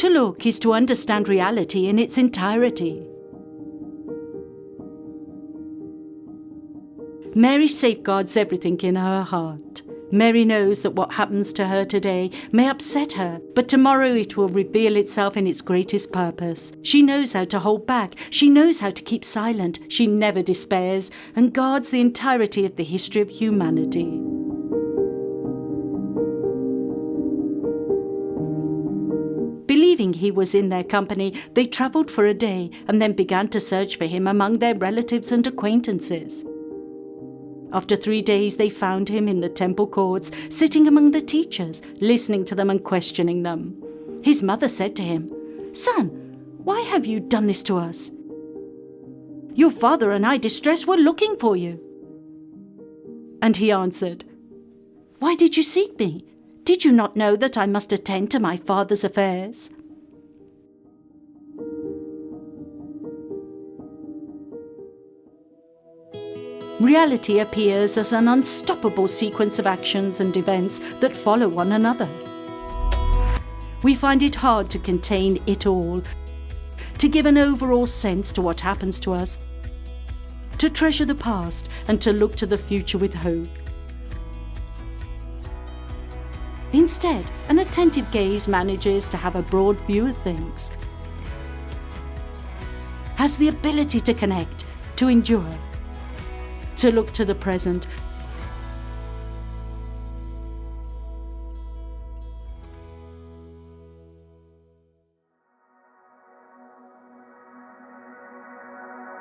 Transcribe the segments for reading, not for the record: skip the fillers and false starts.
To look is to understand reality in its entirety. Mary safeguards everything in her heart. Mary knows that what happens to her today may upset her, but tomorrow it will reveal itself in its greatest purpose. She knows how to hold back. She knows how to keep silent. She never despairs and guards the entirety of the history of humanity. Believing he was in their company, they travelled for a day and then began to search for him among their relatives and acquaintances. After 3 days, they found him in the temple courts, sitting among the teachers, listening to them and questioning them. His mother said to him, "Son, why have you done this to us? Your father and I, distressed, were looking for you." And he answered, "Why did you seek me? Did you not know that I must attend to my father's affairs?" Reality appears as an unstoppable sequence of actions and events that follow one another. We find it hard to contain it all, to give an overall sense to what happens to us, to treasure the past and to look to the future with hope. Instead, an attentive gaze manages to have a broad view of things, has the ability to connect, to endure, to look to the present.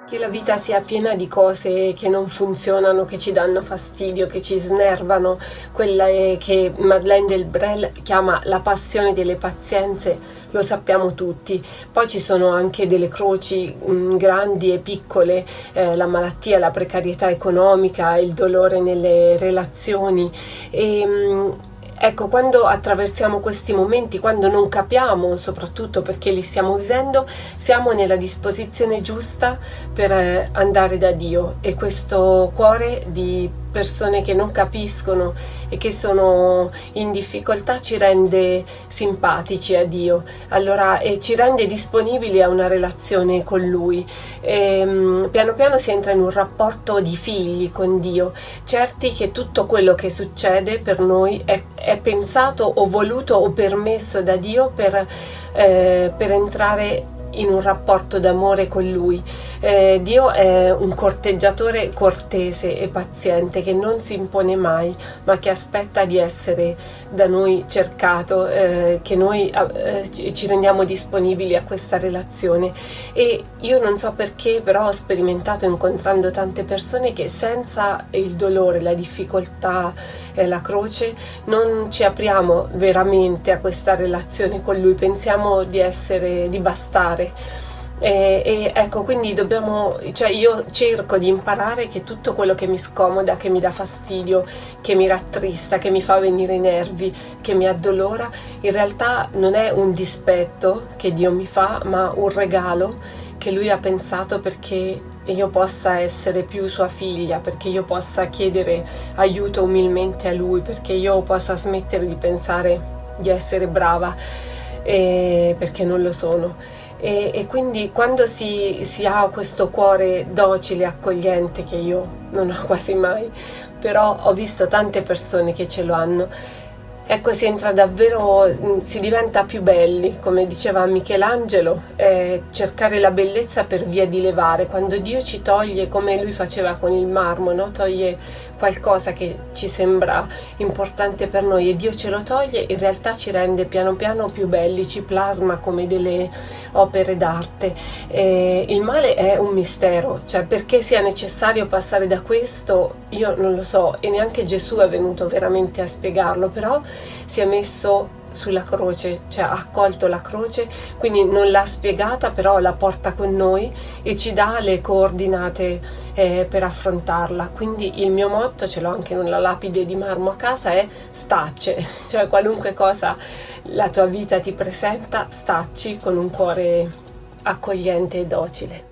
Che la vita sia piena di cose che non funzionano, che ci danno fastidio, che ci snervano, quella che Madeleine Delbrel chiama la passione delle pazienze, lo sappiamo tutti. Poi ci sono anche delle croci grandi e piccole, la malattia, la precarietà economica, il dolore nelle relazioni ecco, quando attraversiamo questi momenti, quando non capiamo, soprattutto perché li stiamo vivendo, siamo nella disposizione giusta per andare da Dio, e questo cuore di persone che non capiscono e che sono in difficoltà ci rende simpatici a Dio, allora, e ci rende disponibili a una relazione con Lui. Piano piano si entra in un rapporto di figli con Dio, certi che tutto quello che succede per noi è pensato o voluto o permesso da Dio per entrare in un rapporto d'amore con Lui. Dio è un corteggiatore cortese e paziente che non si impone mai, ma che aspetta di essere da noi cercato, che noi ci rendiamo disponibili a questa relazione. E io non so perché, però ho sperimentato, incontrando tante persone, che senza il dolore, la difficoltà e la croce non ci apriamo veramente a questa relazione con Lui, pensiamo di bastare. E ecco, quindi io cerco di imparare che tutto quello che mi scomoda, che mi dà fastidio, che mi rattrista, che mi fa venire i nervi, che mi addolora, in realtà non è un dispetto che Dio mi fa, ma un regalo che Lui ha pensato perché io possa essere più sua figlia, perché io possa chiedere aiuto umilmente a Lui, perché io possa smettere di pensare di essere brava, perché non lo sono. E quindi quando si ha questo cuore docile e accogliente, che io non ho quasi mai, però ho visto tante persone che ce lo hanno, ecco, si diventa più belli, come diceva Michelangelo, cercare la bellezza per via di levare. Quando Dio ci toglie, come Lui faceva con il marmo, no? Toglie qualcosa che ci sembra importante per noi e Dio ce lo toglie, in realtà ci rende piano piano più belli, ci plasma come delle opere d'arte. Il male è un mistero, cioè perché sia necessario passare da questo io non lo so, e neanche Gesù è venuto veramente a spiegarlo, però si è messo sulla croce, cioè ha accolto la croce, quindi non l'ha spiegata, però la porta con noi e ci dà le coordinate per affrontarla. Quindi il mio motto, ce l'ho anche in una lapide di marmo a casa, è stacce, cioè qualunque cosa la tua vita ti presenta, stacci con un cuore accogliente e docile.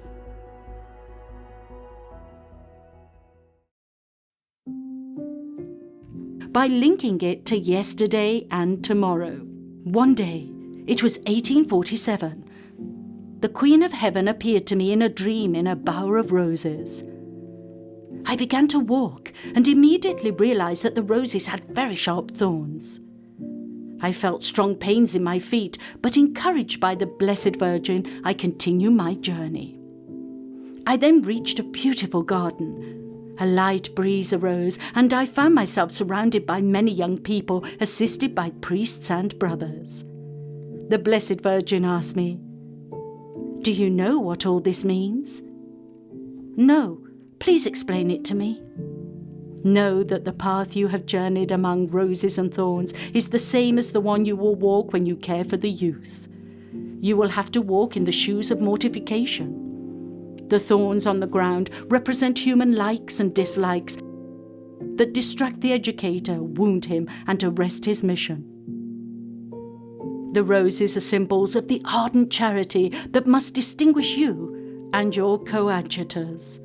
By linking it to yesterday and tomorrow. One day, It was 1847. The Queen of Heaven appeared to me in a dream in a bower of roses. I began to walk and immediately realized that the roses had very sharp thorns. I felt strong pains in my feet, but encouraged by the Blessed Virgin, I continued my journey. I then reached a beautiful garden. A light breeze arose, and I found myself surrounded by many young people, assisted by priests and brothers. The Blessed Virgin asked me, "Do you know what all this means?" "No, please explain it to me." "Know that the path you have journeyed among roses and thorns is the same as the one you will walk when you care for the youth. You will have to walk in the shoes of mortification. The thorns on the ground represent human likes and dislikes that distract the educator, wound him, and arrest his mission. The roses are symbols of the ardent charity that must distinguish you and your coadjutors.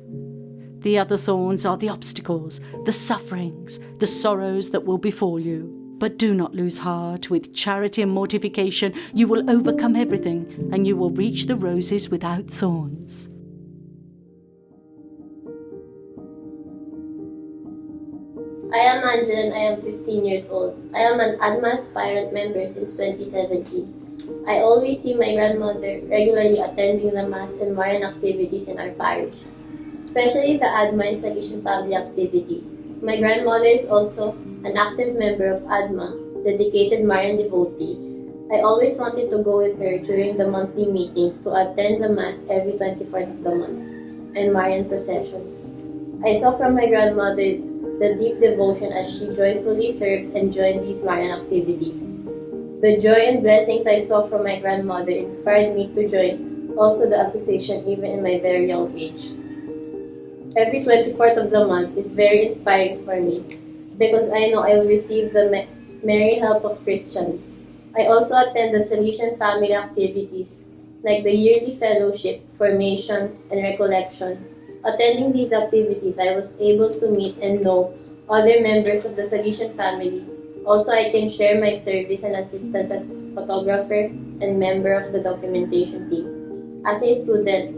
The other thorns are the obstacles, the sufferings, the sorrows that will befall you. But do not lose heart. With charity and mortification, you will overcome everything, and you will reach the roses without thorns." I am Angela and I am 15 years old. I am an ADMA aspirant member since 2017. I always see my grandmother regularly attending the Mass and Marian activities in our parish, especially the ADMA and Salesian family activities. My grandmother is also an active member of ADMA, dedicated Marian devotee. I always wanted to go with her during the monthly meetings to attend the Mass every 24th of the month and Marian processions. I saw from my grandmother the deep devotion as she joyfully served and joined these Marian activities. The joy and blessings I saw from my grandmother inspired me to join also the association even in my very young age. Every 24th of the month is very inspiring for me because I know I will receive the merry help of Christians. I also attend the Salesian family activities like the yearly fellowship, formation, and recollection. Attending these activities, I was able to meet and know other members of the Salesian family. Also, I can share my service and assistance as photographer and member of the documentation team. As a student,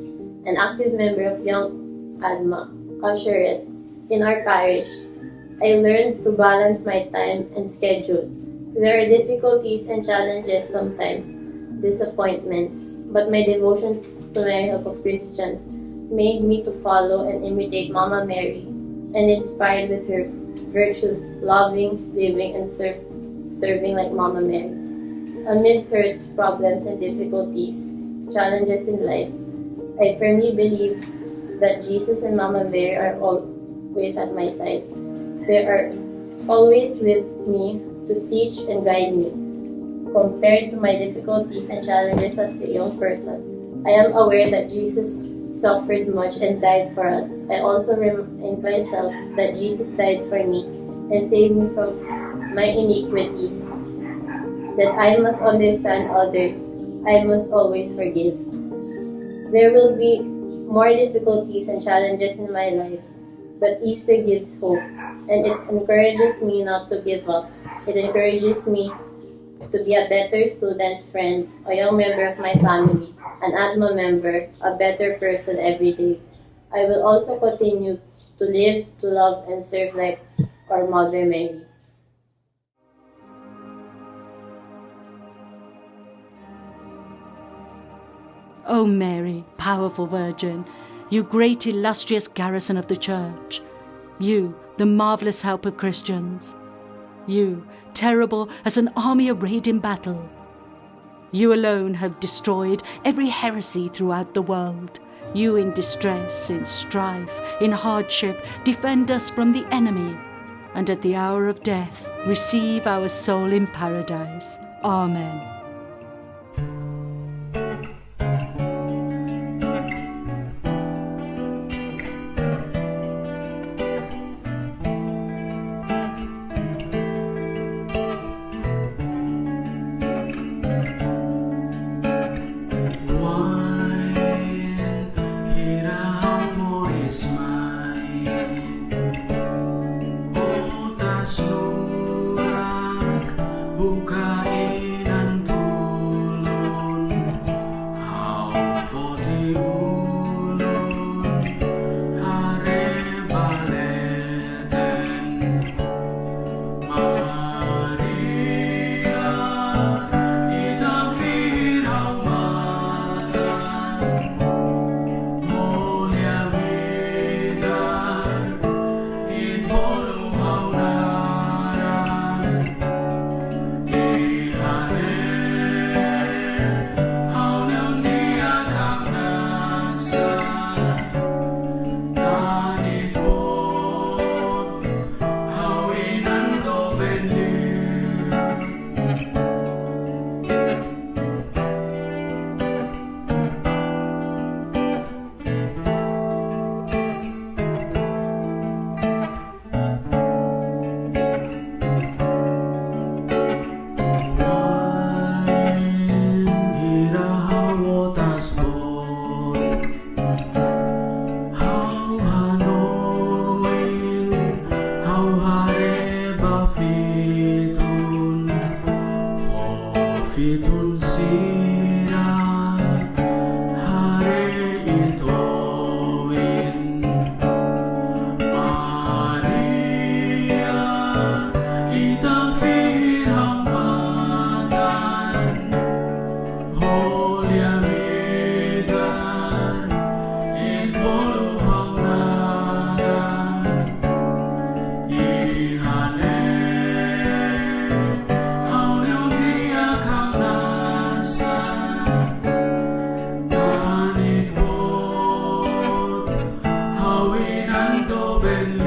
an active member of Young ADMA, usherette, in our parish, I learned to balance my time and schedule. There are difficulties and challenges sometimes, disappointments, but my devotion to the help of Christians made me to follow and imitate Mama Mary and inspired with her virtues, loving, living, and serving like Mama Mary. Amidst hurts, problems, and difficulties, challenges in life, I firmly believe that Jesus and Mama Mary are always at my side. They are always with me to teach and guide me. Compared to my difficulties and challenges as a young person, I am aware that Jesus suffered much and died for us. I also remind myself that Jesus died for me and saved me from my iniquities, that I must understand others, I must always forgive. There will be more difficulties and challenges in my life, but Easter gives hope, and it encourages me not to give up. It encourages me to be a better student, friend, a young member of my family, an ADMA member, a better person every day. I will also continue to live, to love, and serve like our Mother Mary. O Mary, powerful Virgin, you great illustrious garrison of the Church, you, the marvellous help of Christians, you, terrible as an army arrayed in battle, you alone have destroyed every heresy throughout the world. You in distress, in strife, in hardship, defend us from the enemy, and at the hour of death, receive our soul in paradise. Amen. Bukain ang Fitun sira hari ituin Maria ita firhamatan Holy amidan it bolu haunadan ihane hauneu dia kamnasa tanit bot hawinan do belir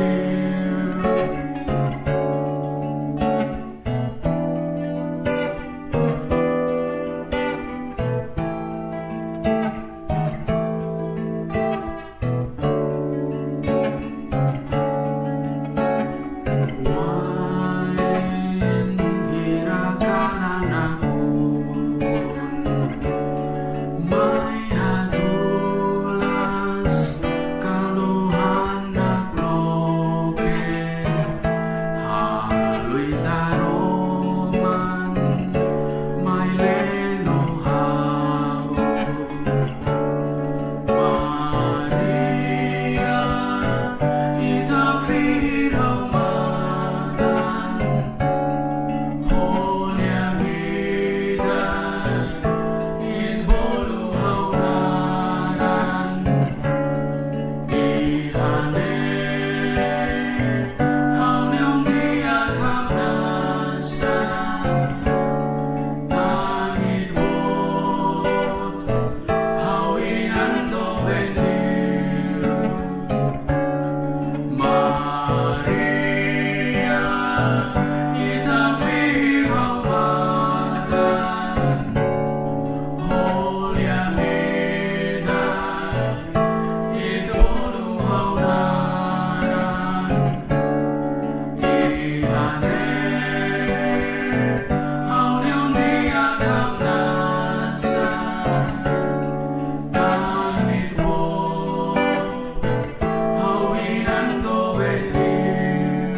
Wain hirakalan akun May hadulas kaluhan nagloke Haloy taroman may lenohaw Maria ita firhamatan Holy amidan it bolu haunadan ihane hauneu dia kamnasa tanit bot hawinan do belir Maria ita firhamatan Holy amidan it bolu haunadan ihane hauneu dia kamnasa tanit bot hawinan do belir